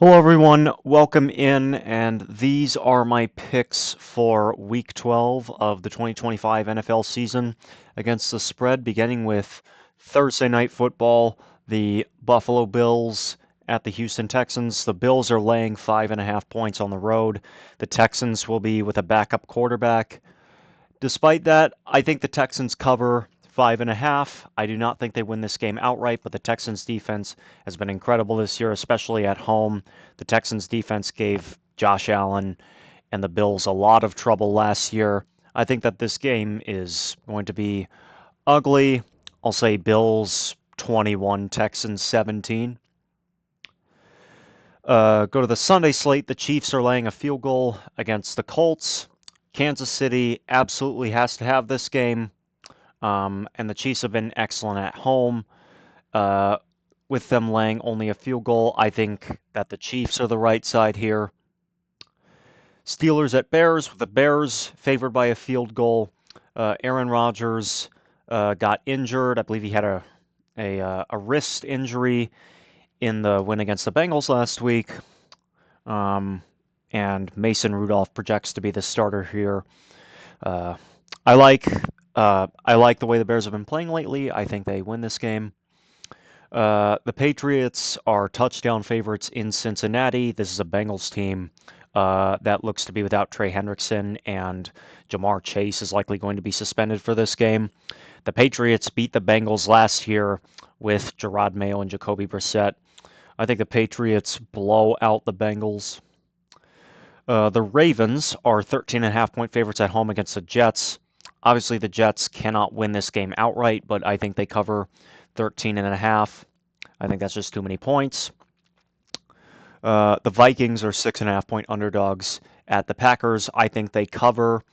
Hello, everyone. Welcome in, and these are my picks for Week 12 of the 2025 NFL season against the spread, beginning with Thursday Night Football, the Buffalo Bills at the Houston Texans. The Bills are laying 5.5 points on the road. The Texans will be with a backup quarterback. Despite that, I think the Texans cover 5.5. I do not think they win this game outright, but the Texans defense has been incredible this year, especially at home. The Texans defense gave Josh Allen and the Bills a lot of trouble last year. I think that this game is going to be ugly. I'll say Bills 21, Texans 17. Go to the Sunday slate. The Chiefs are laying a field goal against the Colts. Kansas City absolutely has to have this game. And the Chiefs have been excellent at home. Uh, with them laying only a field goal, I think that the Chiefs are the right side here. Steelers at Bears, with the Bears favored by a field goal. Aaron Rodgers got injured. I believe he had a wrist injury in the win against the Bengals last week. And Mason Rudolph projects to be the starter here. Uh, I like I like the way the Bears have been playing lately. I think they win this game. The Patriots are touchdown favorites in Cincinnati. This is a Bengals team that looks to be without Trey Hendrickson, and Jamar Chase is likely going to be suspended for this game. The Patriots beat the Bengals last year with Gerard Mayo and Jacoby Brissett. I think the Patriots blow out the Bengals. The Ravens are 13.5 point favorites at home against the Jets. Obviously, the Jets cannot win this game outright, but I think they cover 13.5. I think that's just too many points. The Vikings are 6.5 point underdogs at the Packers. I think they cover.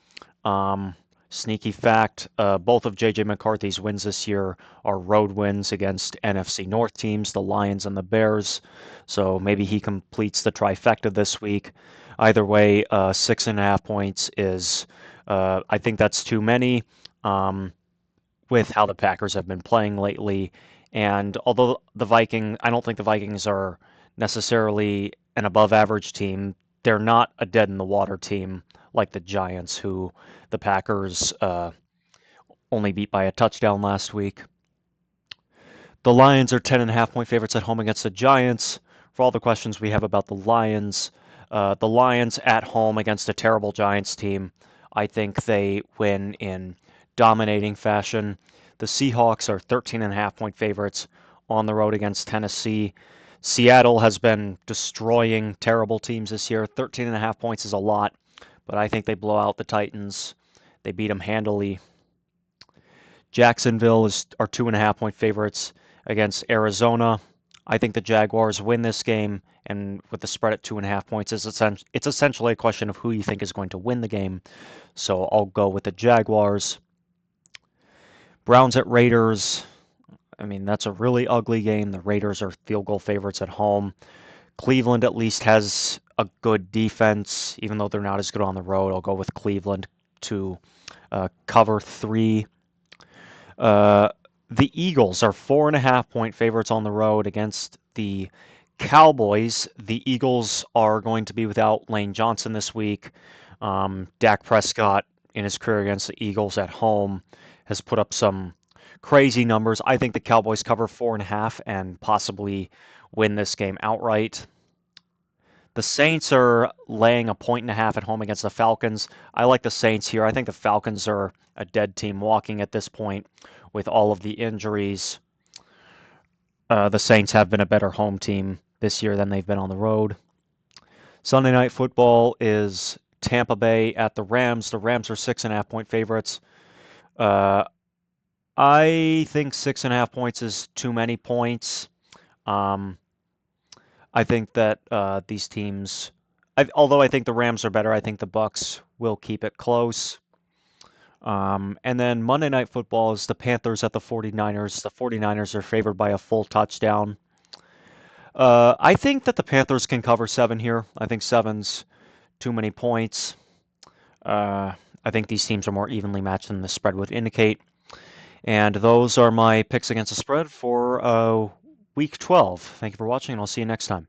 Sneaky fact, both of J.J. McCarthy's wins this year are road wins against NFC North teams, the Lions and the Bears. So maybe he completes the trifecta this week. Either way, 6.5 points is, I think that's too many with how the Packers have been playing lately. And although I don't think the Vikings are necessarily an above average team, they're not a dead in the water team like the Giants, who the Packers only beat by a touchdown last week. The Lions are 10.5 point favorites at home against the Giants. For all the questions we have about the Lions at home against a terrible Giants team, I think they win in dominating fashion. The Seahawks are 13.5 point favorites on the road against Tennessee. Seattle has been destroying terrible teams this year. 13.5 points is a lot, but I think they blow out the Titans. They beat them handily. Jacksonville are 2.5 point favorites against Arizona. I think the Jaguars win this game, and with the spread at 2.5 points, it's essentially a question of who you think is going to win the game. So I'll go with the Jaguars. Browns at Raiders. I mean, that's a really ugly game. The Raiders are field goal favorites at home. Cleveland at least has a good defense, even though they're not as good on the road. I'll go with Cleveland to cover 3. The Eagles are 4.5 point favorites on the road against the Cowboys. The Eagles are going to be without Lane Johnson this week. Dak Prescott, in his career against the Eagles at home, has put up some crazy numbers. I think the Cowboys cover 4.5 and possibly win this game outright. The Saints are laying 1.5 at home against the Falcons. I like the Saints here. I think the Falcons are a dead team walking at this point with all of the injuries. The Saints have been a better home team this year than they've been on the road. Sunday Night Football is Tampa Bay at the Rams. The Rams are 6.5 point favorites. I think 6.5 points is too many points. I think that these teams, although I think the Rams are better, I think the Bucks will keep it close. And then Monday Night Football is the Panthers at the 49ers. The 49ers are favored by a full touchdown. I think that the Panthers can cover 7 here. I think 7's too many points. I think these teams are more evenly matched than the spread would indicate. And those are my picks against the spread for Week 12. Thank you for watching, and I'll see you next time.